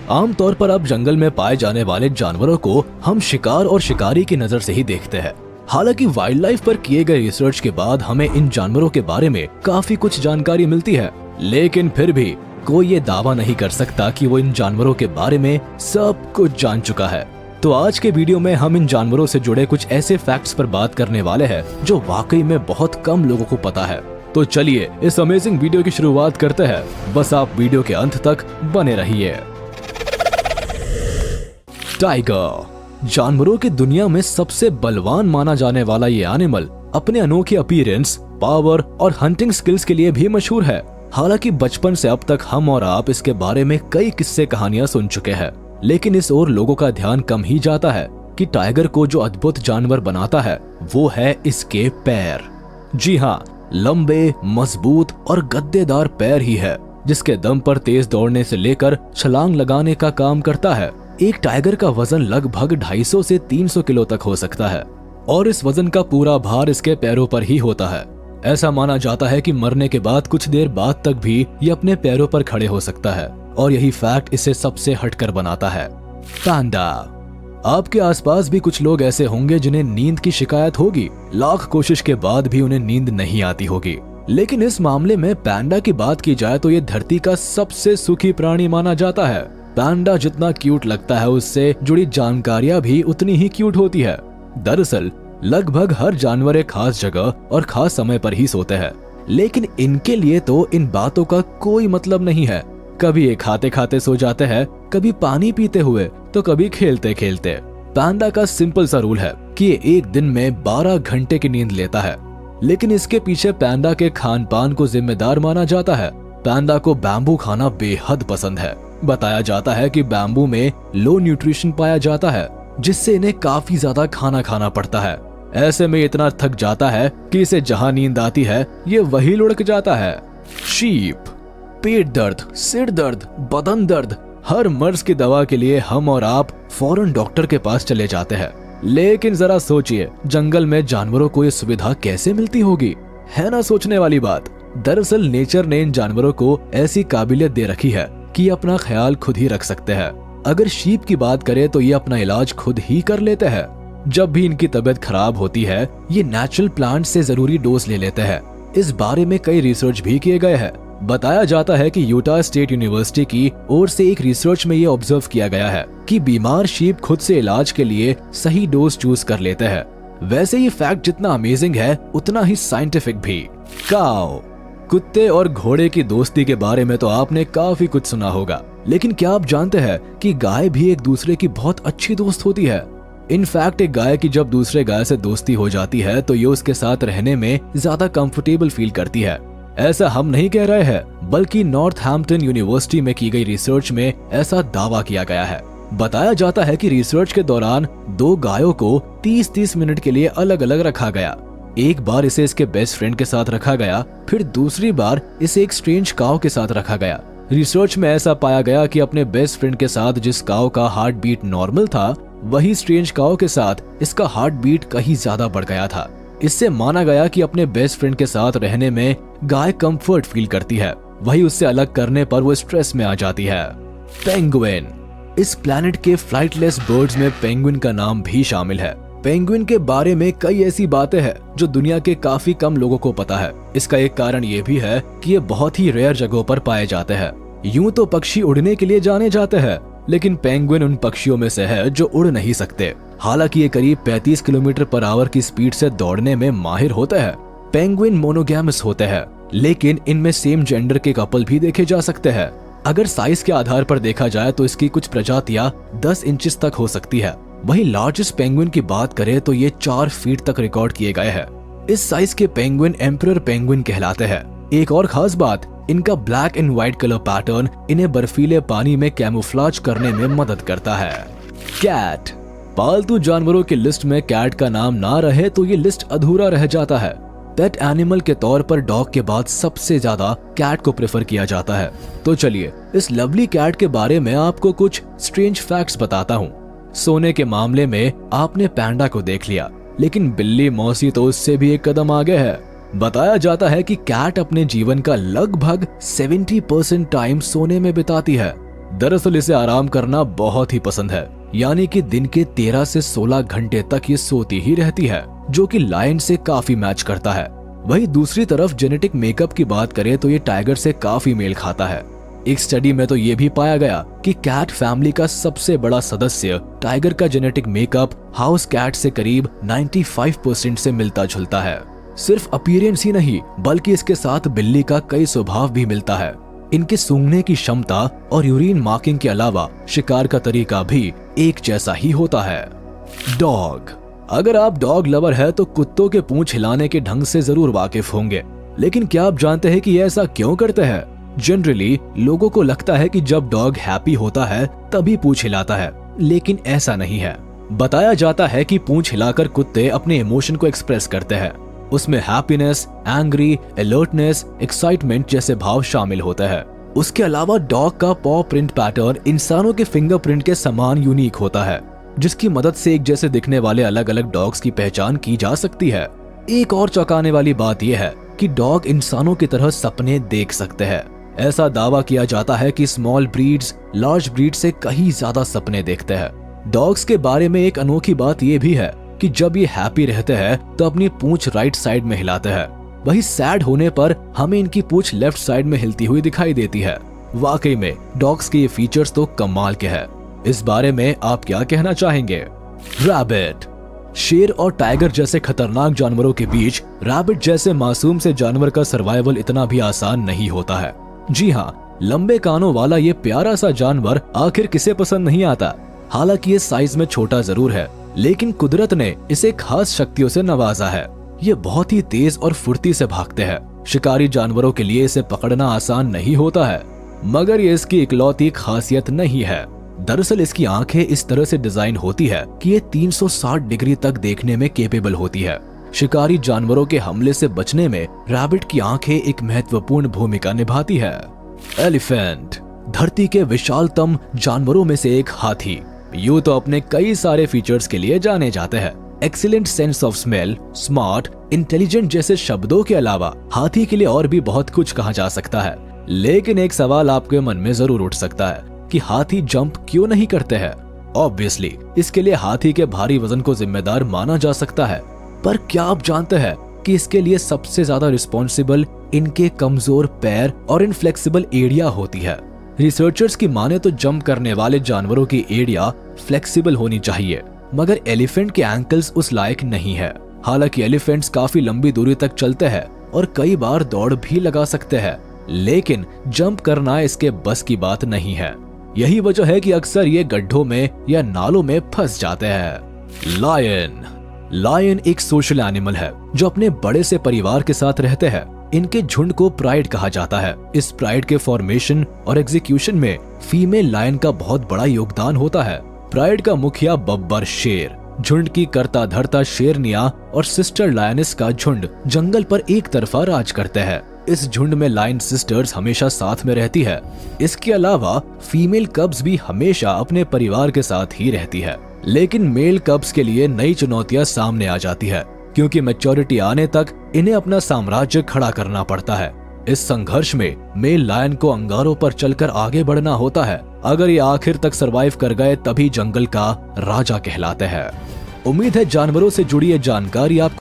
आमतौर पर आप जंगल में पाए जाने वाले जानवरों को हम शिकार और शिकारी की नजर से ही देखते हैं। हालांकि वाइल्ड लाइफ पर किए गए रिसर्च के बाद हमें इन जानवरों के बारे में काफी कुछ जानकारी मिलती है, लेकिन फिर भी कोई ये दावा नहीं कर सकता कि वो इन जानवरों के बारे में सब कुछ जान चुका है। तो आज के वीडियो में हम इन जानवरों से जुड़े कुछ ऐसे फैक्ट्स पर बात करने वाले हैं जो वाकई में बहुत कम लोगों को पता है। तो चलिए इस अमेजिंग वीडियो की शुरुआत करते हैं। बस आप वीडियो के अंत तक बने रहिए। टाइगर जानवरों की दुनिया में सबसे बलवान माना जाने वाला ये एनिमल अपने अनोखे अपीयरेंस, पावर और हंटिंग स्किल्स के लिए भी मशहूर है। हालांकि बचपन से अब तक हम और आप इसके बारे में कई किस्से कहानियां सुन चुके हैं, लेकिन इस ओर लोगों का ध्यान कम ही जाता है कि टाइगर को जो अद्भुत जानवर बनाता है वो है इसके पैर। जी हाँ, लंबे, मजबूत और गद्देदार पैर ही है जिसके दम पर तेज दौड़ने से लेकर छलांग लगाने का काम करता है। एक टाइगर का वजन लगभग 250 से 300 किलो तक हो सकता है और इस वजन का पूरा भार इसके पैरों पर ही होता है। ऐसा माना जाता है कि मरने के बाद कुछ देर बाद तक भी ये अपने पैरों पर खड़े हो सकता है और यही फैक्ट इसे सबसे हटकर बनाता है। पैंडा। आपके आसपास भी कुछ लोग ऐसे होंगे जिन्हें नींद की शिकायत होगी, लाख कोशिश के बाद भी उन्हें नींद नहीं आती होगी, लेकिन इस मामले में पैंडा की बात की जाए तो ये धरती का सबसे सुखी प्राणी माना जाता है। पैंडा जितना क्यूट लगता है उससे जुड़ी जानकारियां भी उतनी ही क्यूट होती है। दरअसल लगभग हर जानवर एक खास जगह और खास समय पर ही सोते हैं, लेकिन इनके लिए तो इन बातों का कोई मतलब नहीं है। कभी ये खाते खाते सो जाते हैं, कभी पानी पीते हुए, तो कभी खेलते खेलते। पैंडा का सिंपल सा रूल है कि ये एक दिन में 12 घंटे की नींद लेता है, लेकिन इसके पीछे पैंडा के खान पान को जिम्मेदार माना जाता है। पैंडा को बैम्बू खाना बेहद पसंद है। बताया जाता है कि बैम्बू में लो न्यूट्रिशन पाया जाता है, जिससे इन्हें काफी ज्यादा खाना खाना पड़ता है। ऐसे में इतना थक जाता है कि इसे जहां नींद आती है ये वही लुढ़क जाता है। शीप। पेट दर्द, सिर दर्द, बदन दर्द, हर मर्ज की दवा के लिए हम और आप फौरन डॉक्टर के पास चले जाते हैं, लेकिन जरा सोचिए जंगल में जानवरों को ये सुविधा कैसे मिलती होगी? है ना सोचने वाली बात। दरअसल नेचर ने इन जानवरों को ऐसी काबिलियत दे रखी है कि अपना ख्याल खुद ही रख सकते हैं। अगर शीप की बात करें तो ये अपना इलाज खुद ही कर लेते हैं। जब भी इनकी तबीयत खराब होती है ये नेचुरल प्लांट से जरूरी डोज ले लेते हैं। इस बारे में कई रिसर्च भी किए गए हैं। बताया जाता है कि यूटा स्टेट यूनिवर्सिटी की ओर से एक रिसर्च में ये ऑब्जर्व किया गया है कि बीमार शीप खुद से इलाज के लिए सही डोज चूज कर लेते हैं। वैसे ये फैक्ट जितना अमेजिंग है उतना ही साइंटिफिक भी। काऊ। कुत्ते और घोड़े की दोस्ती के बारे में तो आपने काफी कुछ सुना होगा, लेकिन क्या आप जानते हैं कि गाय भी एक दूसरे की बहुत अच्छी दोस्त होती है? इनफैक्ट एक गाय की जब दूसरे गाय से दोस्ती हो जाती है तो ये उसके साथ रहने में ज्यादा कंफर्टेबल फील करती है। ऐसा हम नहीं कह रहे हैं, बल्कि नॉर्थहैम्पटन यूनिवर्सिटी में की गई रिसर्च में ऐसा दावा किया गया है। बताया जाता है कि रिसर्च के दौरान 2 गायों को 30-30 मिनट के लिए अलग अलग रखा गया। एक बार इसे इसके बेस्ट फ्रेंड के साथ रखा गया, फिर दूसरी बार इसे एक स्ट्रेंज काऊ के साथ रखा गया। रिसर्च में ऐसा पाया गया कि अपने बेस्ट फ्रेंड के साथ जिस काऊ का हार्ट बीट नॉर्मल था, वही स्ट्रेंज काऊ के साथ इसका हार्ट बीट कहीं ज्यादा बढ़ गया था। इससे माना गया कि अपने बेस्ट फ्रेंड के साथ रहने में गाय कंफर्ट फील करती है, वही उससे अलग करने पर वो स्ट्रेस में आ जाती है। पेंगुइन। इस प्लैनेट के फ्लाइटलेस बर्ड्स में पेंगुइन का नाम भी शामिल है। पेंगुइन के बारे में कई ऐसी बातें हैं जो दुनिया के काफी कम लोगों को पता है। इसका एक कारण ये भी है कि ये बहुत ही रेयर जगहों पर पाए जाते हैं। यूं तो पक्षी उड़ने के लिए जाने जाते हैं, लेकिन पेंगुइन उन पक्षियों में से है जो उड़ नहीं सकते। हालांकि ये करीब 35 किलोमीटर पर आवर की स्पीड से दौड़ने में माहिर होते हैं। पेंगुइन मोनोगैमस होते हैं, लेकिन इनमें सेम जेंडर के कपल भी देखे जा सकते हैं। अगर साइज के आधार पर देखा जाए तो इसकी कुछ प्रजातियां 10 इंचेस तक हो सकती है। वहीं लार्जेस्ट पेंगुइन की बात करें तो ये 4 फीट तक रिकॉर्ड किए गए हैं। इस साइज के पेंगुइन एम्परर पेंगुइन कहलाते हैं। एक और खास बात, इनका black and white colour pattern इन्हें बर्फीले पानी में कैमोफ्लेज करने में मदद करता है। कैट। पालतू जानवरों की लिस्ट में कैट का नाम ना रहे तो ये लिस्ट अधूरा रह जाता है। पेट एनिमल के तौर पर डॉग के बाद सबसे ज्यादा कैट को प्रेफर किया जाता है। तो चलिए इस लवली कैट के बारे में आपको कुछ स्ट्रेंज फैक्ट्स बताता हूँ। सोने के मामले में आपने पैंडा को देख लिया, लेकिन बिल्ली मौसी तो उससे भी एक कदम आगे है। बताया जाता है कि कैट अपने जीवन का लगभग 70% टाइम सोने में बिताती है। दरअसल इसे आराम करना बहुत ही पसंद है, यानी कि दिन के 13 से 16 घंटे तक ये सोती ही रहती है, जो कि लायन से काफी मैच करता है। वहीं दूसरी तरफ जेनेटिक मेकअप की बात करें तो ये टाइगर से काफी मेल खाता है। एक स्टडी में तो ये भी पाया गया कि कैट फैमिली का सबसे बड़ा सदस्य टाइगर का जेनेटिक मेकअप हाउस कैट से करीब 95% से मिलता जुलता है। सिर्फ अपीयरेंस ही नहीं, बल्कि इसके साथ बिल्ली का कई स्वभाव भी मिलता है। इनके सूंघने की क्षमता और यूरिन मार्किंग के अलावा शिकार का तरीका भी एक जैसा ही होता है। डॉग। अगर आप डॉग लवर है तो कुत्तों के पूंछ हिलाने के ढंग से जरूर वाकिफ होंगे, लेकिन क्या आप जानते हैं कि ये ऐसा क्यों करते हैं? जनरली लोगों को लगता है कि जब डॉग हैप्पी होता है तभी पूंछ हिलाता है, लेकिन ऐसा नहीं है। बताया जाता है कि पूंछ हिलाकर कुत्ते अपने इमोशन को एक्सप्रेस करते हैं। उसमें हैप्पीनेस, एंग्री, अलर्टनेस, एक्साइटमेंट जैसे भाव शामिल होते हैं। उसके अलावा डॉग का पॉ प्रिंट पैटर्न इंसानों के फिंगरप्रिंट के समान यूनिक होता है, जिसकी मदद से एक जैसे दिखने वाले अलग अलग डॉग्स की पहचान की जा सकती है। एक और चौंकाने वाली बात यह है कि डॉग इंसानों की तरह सपने देख सकते हैं। ऐसा दावा किया जाता है कि स्मॉल ब्रीड्स लार्ज ब्रीड से कहीं ज्यादा सपने देखते हैं। डॉग्स के बारे में एक अनोखी बात यह भी है कि जब ये हैप्पी रहते हैं तो अपनी पूंछ राइट साइड में हिलाते हैं, वही सैड होने पर हमें इनकी पूंछ लेफ्ट साइड में हिलती हुई दिखाई देती है। वाकई में डॉग्स के ये फीचर्स तो कमाल के हैं। इस बारे में आप क्या कहना चाहेंगे? रैबिट। शेर और टाइगर जैसे खतरनाक जानवरों के बीच रैबिट जैसे मासूम से जानवर का सर्वाइवल इतना भी आसान नहीं होता है। जी हाँ, लंबे कानों वाला ये प्यारा सा जानवर आखिर किसे पसंद नहीं आता। हालांकि ये साइज में छोटा जरूर है, लेकिन कुदरत ने इसे खास शक्तियों से नवाजा है। ये बहुत ही तेज और फुर्ती से भागते हैं। शिकारी जानवरों के लिए इसे पकड़ना आसान नहीं होता है, मगर ये इसकी इकलौती खासियत नहीं है। दरअसल इसकी आंखें इस तरह से डिजाइन होती है कि ये 360 डिग्री तक देखने में कैपेबल होती है। शिकारी जानवरों के हमले से बचने में रैबिट की आंखें एक महत्वपूर्ण भूमिका निभाती है। एलिफेंट। धरती के विशालतम जानवरों में से एक हाथी। यूं तो अपने कई सारे फीचर्स के लिए जाने जाते हैं। Excellent sense of smell, smart, intelligent जैसे शब्दों के अलावा हाथी के लिए और भी बहुत कुछ कहा जा सकता है। लेकिन एक सवाल आपके मन में जरूर उठ सकता है कि हाथी जंप क्यों नहीं करते हैं? ऑब्वियसली इसके लिए हाथी के भारी वजन को जिम्मेदार माना जा सकता है, पर क्या आप जानते हैं कि इसके लिए सबसे ज्यादा रिस्पॉन्सिबल इनके कमजोर पैर और इनफ्लेक्सिबल एड़िया होती है। रिसर्चर्स की माने तो जंप करने वाले जानवरों की एड़िया फ्लेक्सिबल होनी चाहिए, मगर एलिफेंट के एंकल्स उस लायक नहीं है। हालांकि एलिफेंट्स काफी लंबी दूरी तक चलते हैं और कई बार दौड़ भी लगा सकते हैं, लेकिन जंप करना इसके बस की बात नहीं है। यही वजह है कि अक्सर ये गड्ढों में या नालों में फंस जाते हैं। लायन। लायन एक सोशल एनिमल है जो अपने बड़े से परिवार के साथ रहते हैं। इनके झुंड को प्राइड कहा जाता है। इस प्राइड के फॉर्मेशन और एग्जीक्यूशन में फीमेल लायन का बहुत बड़ा योगदान होता है। प्राइड का मुखिया बब्बर शेर, झुंड की करता धरता शेरनिया और सिस्टर लायनिस का झुंड जंगल पर एक तरफा राज करते हैं। इस झुंड में लायन सिस्टर्स हमेशा साथ में रहती है। इसके अलावा फीमेल कब्स भी हमेशा अपने परिवार के साथ ही रहती है, लेकिन मेल कब्स के लिए नई चुनौतियां सामने आ जाती है, क्योंकि मैच्योरिटी आने तक इन्हें अपना साम्राज्य खड़ा करना पड़ता है। इस संघर्ष में मेल लायन को अंगारों पर चलकर आगे बढ़ना होता है। अगर ये आखिर तक सरवाइव कर गए तभी जंगल का राजा कहलाते हैं। उम्मीद है जानवरों से जुड़ी ये जानकारी आपको